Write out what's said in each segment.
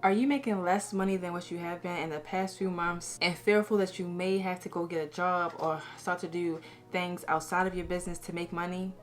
Are you making less money than what you have been in the past few months and fearful that you may have to go get a job or start to do things outside of your business to make money?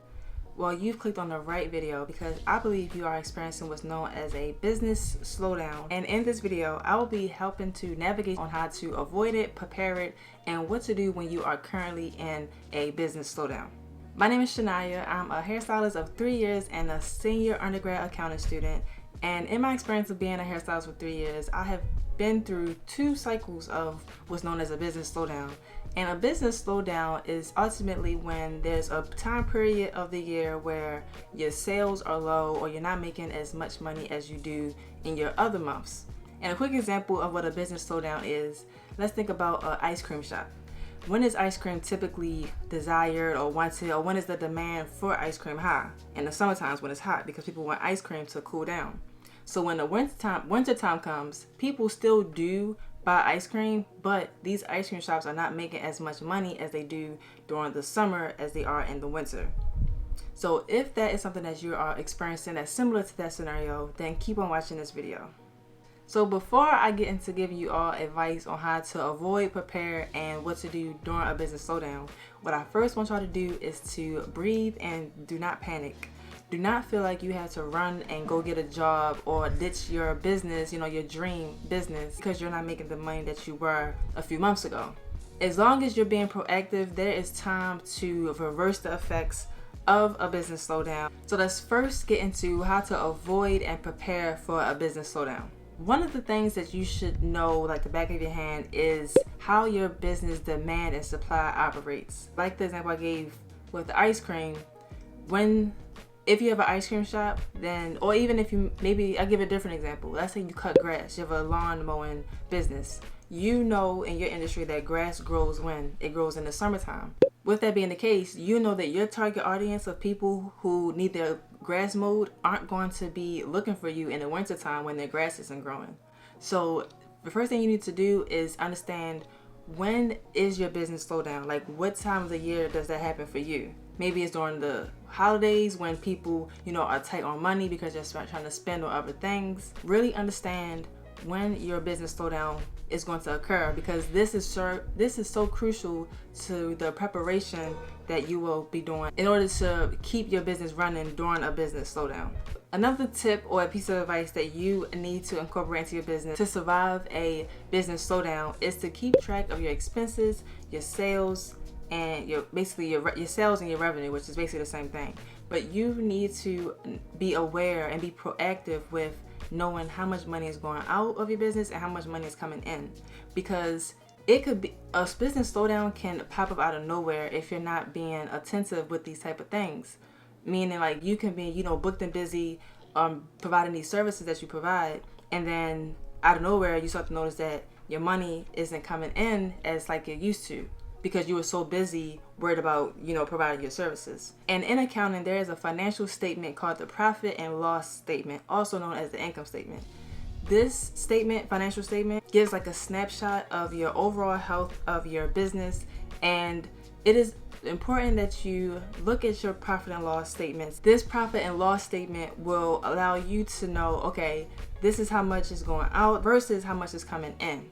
Well, you've clicked on the right video because I believe you are experiencing what's known as a business slowdown. And in this video, I will be helping to navigate on how to avoid it, prepare it, and what to do when you are currently in a business slowdown. My name is Shania. I'm a hairstylist of 3 years and a senior undergrad accounting student. And in my experience of being a hairstylist for 3 years, I have been through 2 cycles of what's known as a business slowdown. And a business slowdown is ultimately when there's a time period of the year where your sales are low or you're not making as much money as you do in your other months. And a quick example of what a business slowdown is, let's think about an ice cream shop. When is ice cream typically desired or wanted, or when is the demand for ice cream high? In the summer times when it's hot, because people want ice cream to cool down. So when the winter time comes, people still do buy ice cream, but these ice cream shops are not making as much money as they do during the summer as they are in the winter. So if that is something that you are experiencing that's similar to that scenario, then keep on watching this video. So before I get into giving you all advice on how to avoid, prepare, and what to do during a business slowdown, what I first want y'all to do is to breathe and do not panic. Do not feel like you have to run and go get a job or ditch your business, your dream business, because you're not making the money that you were a few months ago. As long as you're being proactive, there is time to reverse the effects of a business slowdown. So let's first get into how to avoid and prepare for a business slowdown. One of the things that you should know, like the back of your hand, is how your business demand and supply operates. Like the example I gave with the ice cream, if you have an ice cream shop, then, or even if you, maybe I'll give a different example. Let's say you cut grass, you have a lawn mowing business. You know in your industry that grass grows when? It grows in the summertime. With that being the case, you know that your target audience of people who need their grass mowed aren't going to be looking for you in the wintertime when their grass isn't growing. So the first thing you need to do is understand, when is your business slowdown? Like, what time of the year does that happen for you? Maybe it's during the holidays when people, are tight on money because they're trying to spend on other things. Really understand when your business slowdown is going to occur, because this is so crucial to the preparation that you will be doing in order to keep your business running during a business slowdown. Another tip or a piece of advice that you need to incorporate into your business to survive a business slowdown is to keep track of your expenses, your sales, and your sales and your revenue, which is basically the same thing. But you need to be aware and be proactive with knowing how much money is going out of your business and how much money is coming in, because it could be a business slowdown can pop up out of nowhere if you're not being attentive with these type of things. Meaning, like, you can be booked and busy providing these services that you provide, and then out of nowhere you start to notice that your money isn't coming in as like it used to, because you were so busy worried about providing your services. And in accounting, there is a financial statement called the profit and loss statement, also known as the income statement. This financial statement, gives like a snapshot of your overall health of your business, and it is important that you look at your profit and loss statements. This profit and loss statement will allow you to know, okay, this is how much is going out versus how much is coming in.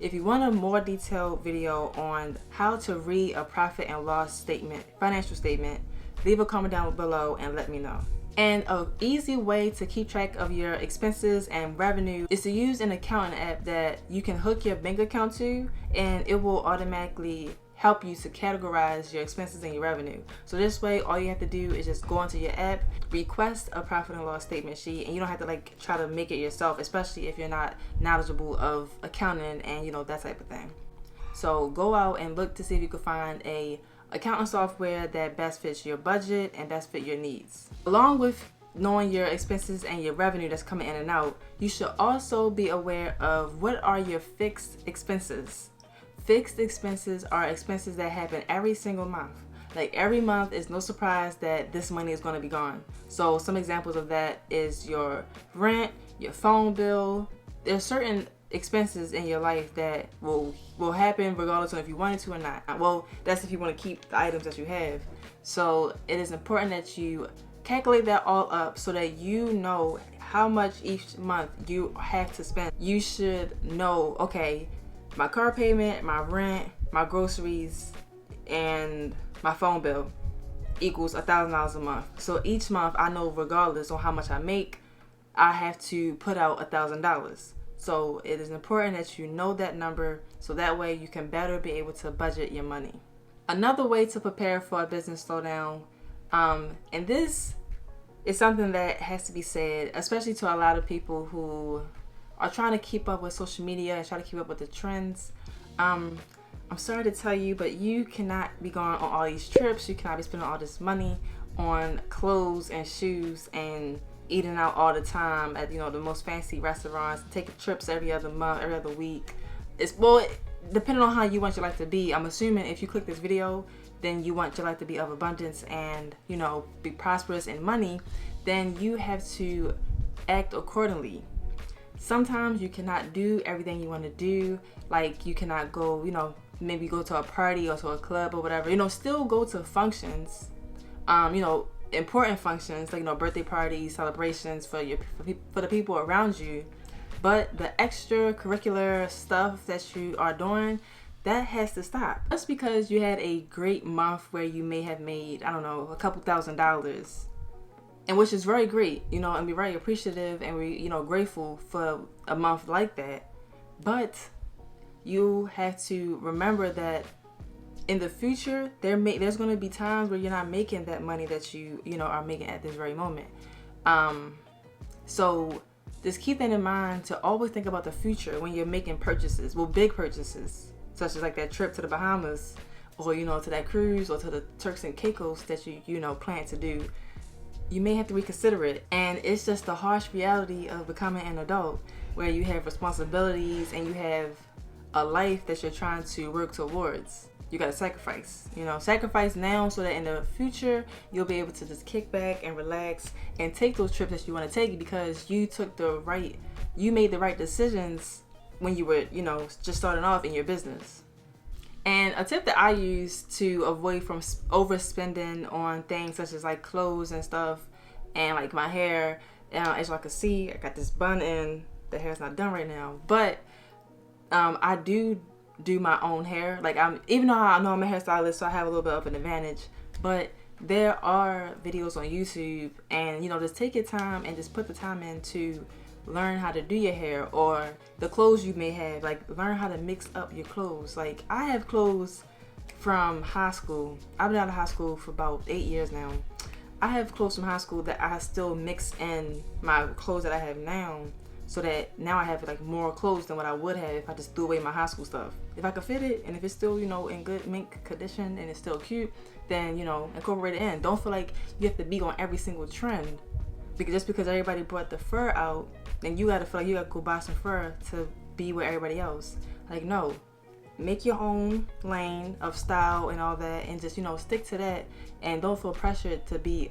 If you want a more detailed video on how to read a profit and loss statement, financial statement, leave a comment down below and let me know. And an easy way to keep track of your expenses and revenue is to use an accounting app that you can hook your bank account to, and it will automatically help you to categorize your expenses and your revenue. So this way, all you have to do is just go onto your app, request a profit and loss statement sheet, and you don't have to try to make it yourself, especially if you're not knowledgeable of accounting and that type of thing. So go out and look to see if you can find a accounting software that best fits your budget and best fit your needs. Along with knowing your expenses and your revenue that's coming in and out, you should also be aware of what are your fixed expenses. Fixed expenses are expenses that happen every single month. Like, every month is no surprise that this money is going to be gone. So some examples of that is your rent, your phone bill. There's certain expenses in your life that will happen regardless of if you wanted to or not. Well, that's if you want to keep the items that you have. So it is important that you calculate that all up so that you know how much each month you have to spend. You should know, okay, my car payment, my rent, my groceries, and my phone bill equals $1,000 a month. So each month I know, regardless on how much I make, I have to put out $1,000. So it is important that you know that number, so that way you can better be able to budget your money. Another way to prepare for a business slowdown, and this is something that has to be said, especially to a lot of people who are trying to keep up with social media and try to keep up with the trends. I'm sorry to tell you, but you cannot be going on all these trips. You cannot be spending all this money on clothes and shoes and eating out all the time at, you know, the most fancy restaurants, taking trips every other month, every other week. Depending on how you want your life to be. I'm assuming if you click this video, then you want your life to be of abundance and, you know, be prosperous in money, then you have to act accordingly. Sometimes you cannot do everything you want to do. Like, you cannot go, you know, maybe go to a party or to a club or whatever. You know, still go to functions, you know, important functions, like, you know, birthday parties, celebrations for the people around you. But the extracurricular stuff that you are doing, that has to stop. Just because you had a great month where you may have made, I don't know, a couple $1,000s, and which is very great, you know, and we're very appreciative and we, you know, grateful for a month like that. But you have to remember that in the future, there's going to be times where you're not making that money that you know, are making at this very moment. So just keep that in mind, to always think about the future when you're making purchases, well, big purchases, such as like that trip to the Bahamas, or, you know, to that cruise, or to the Turks and Caicos that you know, plan to do. You may have to reconsider it. And it's just the harsh reality of becoming an adult, where you have responsibilities and you have a life that you're trying to work towards. You gotta sacrifice, you know, sacrifice now so that in the future you'll be able to just kick back and relax and take those trips that you want to take, because you made the right decisions when you were, you know, just starting off in your business. And a tip that I use to avoid from overspending on things such as like clothes and stuff, and like my hair, as y'all can see, I got this bun in, the hair's not done right now, but I do my own hair. Like, even though I know I'm a hairstylist, so I have a little bit of an advantage, but there are videos on YouTube, and, you know, just take your time and just put the time in to learn how to do your hair, or the clothes you may have. Like, learn how to mix up your clothes. Like, I have clothes from high school. I've been out of high school for about 8 years now. I have clothes from high school that I still mix in my clothes that I have now, so that now I have like more clothes than what I would have if I just threw away my high school stuff. If I could fit it, and if it's still, you know, in good mint condition and it's still cute, then, you know, incorporate it in. Don't feel like you have to be on every single trend, because just because everybody brought the fur out, then you gotta feel like you gotta go buy some fur to be with everybody else. Like, no, make your own lane of style and all that, and just, you know, stick to that, and don't feel pressured to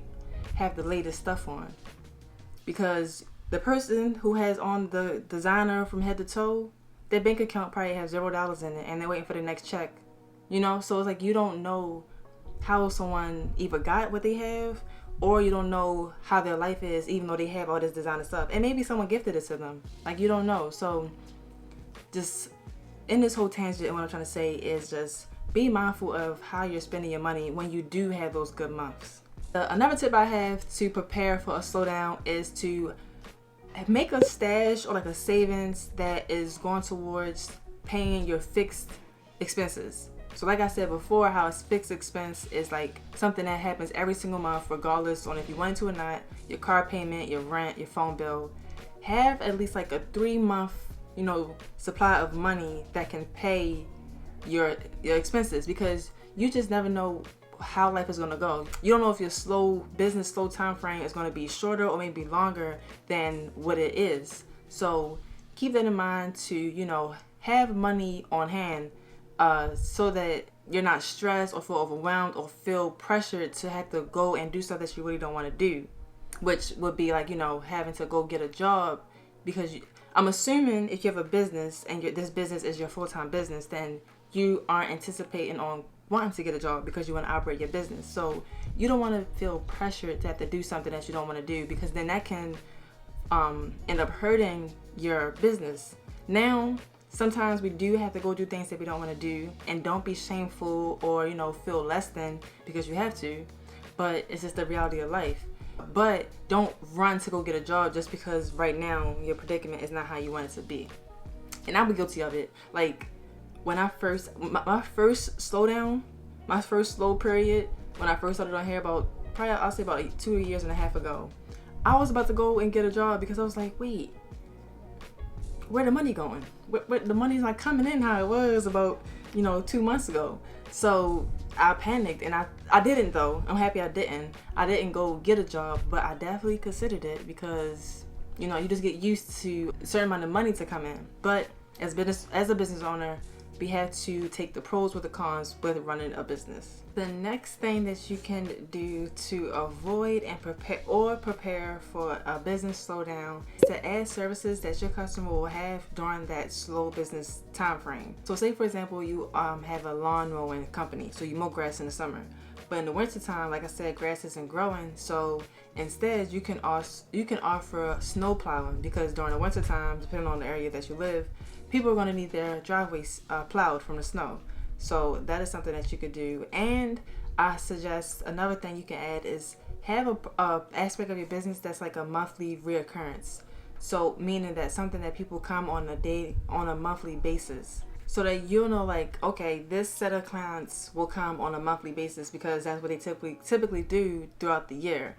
have the latest stuff on, because the person who has on the designer from head to toe, their bank account probably has $0 in it, and they're waiting for the next check. You know, so it's like, you don't know how someone either got what they have, or you don't know how their life is, even though they have all this designer stuff. And maybe someone gifted it to them. Like, you don't know. So just in this whole tangent, what I'm trying to say is just be mindful of how you're spending your money when you do have those good months. Another tip I have to prepare for a slowdown is to make a stash or like a savings that is going towards paying your fixed expenses. So like I said before, how a fixed expense is like something that happens every single month, regardless on if you want to or not. Your car payment, your rent, your phone bill. Have at least like a 3-month, you know, supply of money that can pay your expenses, because you just never know how life is going to go. You don't know if your slow time frame is going to be shorter or maybe longer than what it is. So keep that in mind to, you know, have money on hand, so that you're not stressed or feel overwhelmed or feel pressured to have to go and do stuff that you really don't want to do, which would be like, you know, having to go get a job, because I'm assuming if you have a business and this business is your full-time business, then you aren't anticipating on wanting to get a job because you want to operate your business. So you don't want to feel pressured to have to do something that you don't want to do, because then that can end up hurting your business. Now, sometimes we do have to go do things that we don't want to do, and don't be shameful or, feel less than because you have to, but it's just the reality of life. But don't run to go get a job just because right now your predicament is not how you want it to be. And I was guilty of it. Like, when I first, my first slowdown, my first slow period, when I first started on here I'll say about 2 years and a half ago, I was about to go and get a job because I was like, wait, where the money going? Where the money's not coming in how it was about, 2 months ago. So I panicked, and I didn't though. I'm happy I didn't. I didn't go get a job, but I definitely considered it because, you just get used to a certain amount of money to come in. But as a business owner, we have to take the pros with the cons with running a business. The next thing that you can do to avoid and prepare for a business slowdown is to add services that your customer will have during that slow business time frame. So say for example, you have a lawn mowing company, so you mow grass in the summer. But in the wintertime, like I said, grass isn't growing. So instead, you can offer snow plowing, because during the wintertime, depending on the area that you live, people are going to need their driveways plowed from the snow. So that is something that you could do. And I suggest another thing you can add is have a aspect of your business that's like a monthly reoccurrence. So meaning that something that people come on a monthly basis. So that you'll know, like, okay, this set of clients will come on a monthly basis because that's what they typically do throughout the year.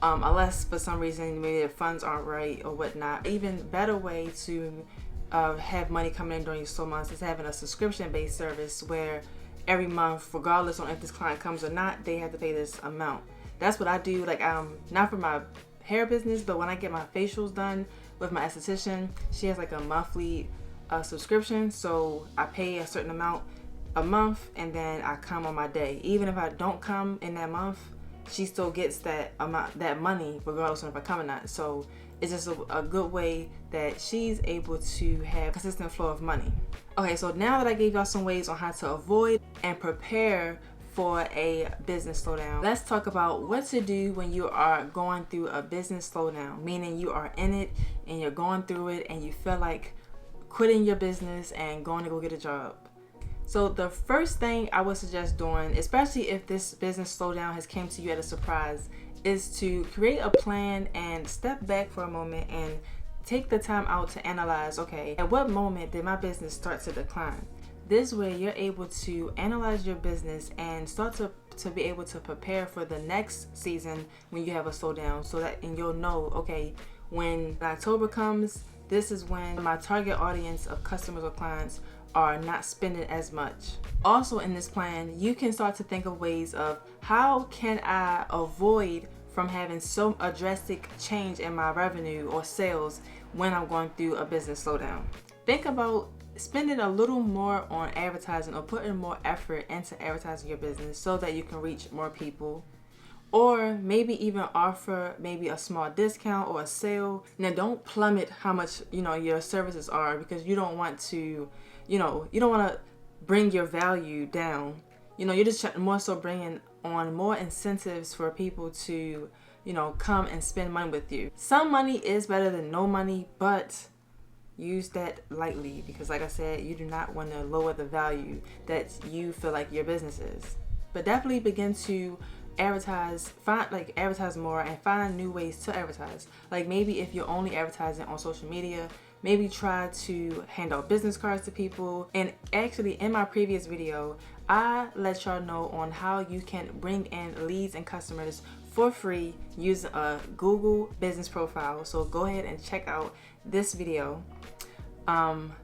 Unless for some reason maybe their funds aren't right or whatnot. Even better way to have money coming in during your slow months is having a subscription-based service where every month, regardless on if this client comes or not, they have to pay this amount. That's what I do. Like, not for my hair business, but when I get my facials done with my esthetician, she has like a monthly subscription. So I pay a certain amount a month, and then I come on my day. Even if I don't come in that month, she still gets that amount, that money, regardless of if I come or not. So it's just a good way that she's able to have consistent flow of money. Okay, so now that I gave y'all some ways on how to avoid and prepare for a business slowdown, let's talk about what to do when you are going through a business slowdown, meaning you are in it and you're going through it and you feel like quitting your business and going to go get a job. So the first thing I would suggest doing, especially if this business slowdown has came to you at a surprise, is to create a plan and step back for a moment and take the time out to analyze, okay, at what moment did my business start to decline? This way you're able to analyze your business and start to be able to prepare for the next season when you have a slowdown, so that and you'll know, okay, when October comes, this is when my target audience of customers or clients are not spending as much. Also in this plan, you can start to think of ways of how can I avoid from having a drastic change in my revenue or sales when I'm going through a business slowdown. Think about spending a little more on advertising or putting more effort into advertising your business so that you can reach more people. Or maybe even offer maybe a small discount or a sale. Now don't plummet how much your services are, because you don't want to bring your value down. You're just more so bringing on more incentives for people to come and spend money with you. Some money is better than no money, but use that lightly, because like I said, you do not want to lower the value that you feel like your business is. But definitely begin to advertise more and find new ways to advertise. Like maybe if you're only advertising on social media, maybe try to hand out business cards to people. And actually in my previous video, I let y'all know on how you can bring in leads and customers for free using a Google business profile. So go ahead and check out this video.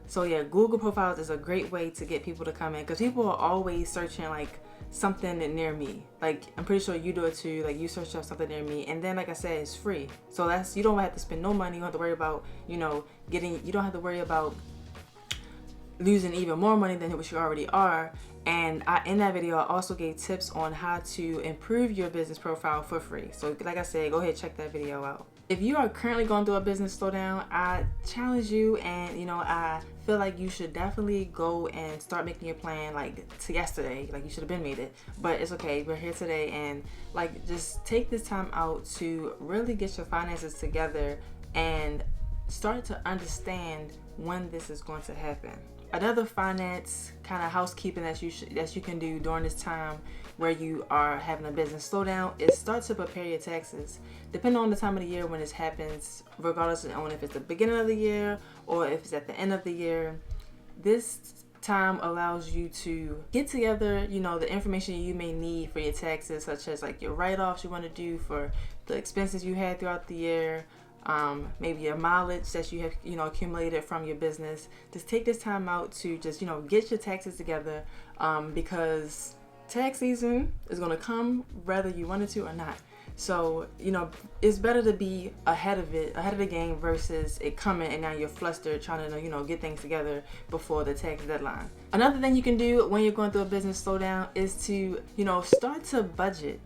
So yeah, Google profiles is a great way to get people to come in, because people are always searching like something near me. Like I'm pretty sure you do it too. Like you search up something near me, and then like I said, it's free. So you don't have to spend no money. You don't have to worry about you don't have to worry about losing even more money than what you already are. And in that video, I also gave tips on how to improve your business profile for free. So like I said, go ahead, check that video out. If you are currently going through a business slowdown, I challenge you, and I feel like you should definitely go and start making your plan like to yesterday. Like, you should have been made it, but it's okay. We're here today, and like, just take this time out to really get your finances together and start to understand when this is going to happen. Another finance kind of housekeeping that you can do during this time where you are having a business slowdown is start to prepare your taxes. Depending on the time of the year when this happens, regardless of if it's the beginning of the year or if it's at the end of the year, this time allows you to get together, the information you may need for your taxes, such as like your write-offs you want to do for the expenses you had throughout the year. Maybe your mileage that you have accumulated from your business. Just take this time out to just get your taxes together, because tax season is going to come whether you wanted to or not. So it's better to be ahead of the game versus it coming and now you're flustered trying to get things together before the tax deadline. Another thing you can do when you're going through a business slowdown is to start to budget.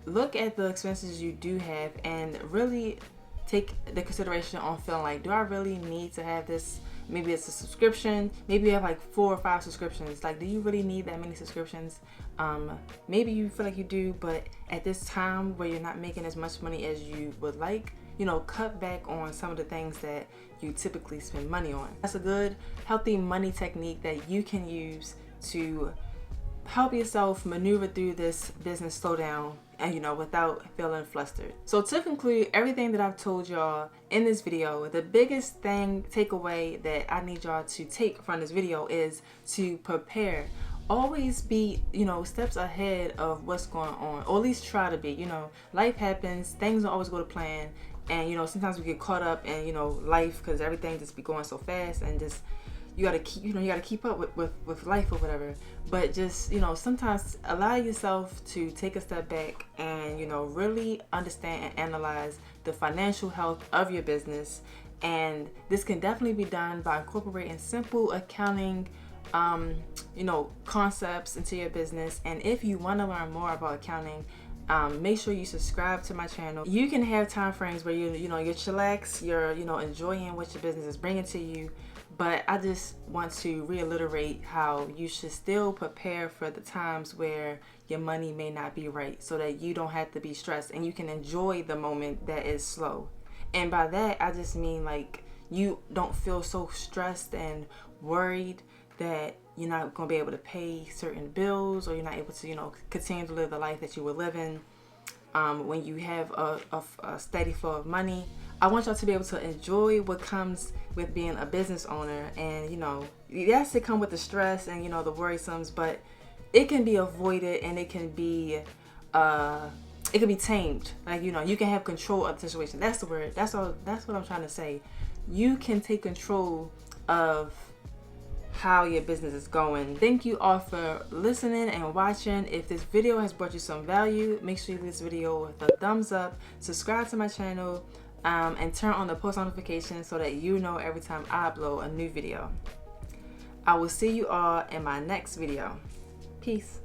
Look at the expenses you do have and really take the consideration on feeling like, do I really need to have this? Maybe it's a subscription. Maybe you have like 4 or 5 subscriptions. Like, do you really need that many subscriptions? Maybe you feel like you do, but at this time where you're not making as much money as you would like, cut back on some of the things that you typically spend money on. That's a good, healthy money technique that you can use to help yourself maneuver through this business slowdown and without feeling flustered. So to conclude everything that I've told y'all in this video, the biggest takeaway that I need y'all to take from this video is to prepare. Always be steps ahead of what's going on, or at least try to be. Life happens, things don't always go to plan, and sometimes we get caught up in life because everything just be going so fast, and just you gotta keep up with life or whatever. But just sometimes allow yourself to take a step back and really understand and analyze the financial health of your business. And this can definitely be done by incorporating simple accounting concepts into your business. And if you want to learn more about accounting, make sure you subscribe to my channel. You can have time frames where you're chillax, you're enjoying what your business is bringing to you. But I just want to reiterate how you should still prepare for the times where your money may not be right, so that you don't have to be stressed and you can enjoy the moment that is slow. And by that, I just mean like you don't feel so stressed and worried that you're not going to be able to pay certain bills, or you're not able to continue to live the life that you were living when you have a steady flow of money. I want y'all to be able to enjoy what comes with being a business owner. And yes, it comes with the stress and the worrisomes, but it can be avoided, and it can be tamed. Like you can have control of the situation. That's the word. That's what I'm trying to say. You can take control of how your business is going. Thank you all for listening and watching. If this video has brought you some value, make sure you leave this video with a thumbs up, subscribe to my channel, and turn on the post notifications so that you know every time I upload a new video. I will see you all in my next video. Peace.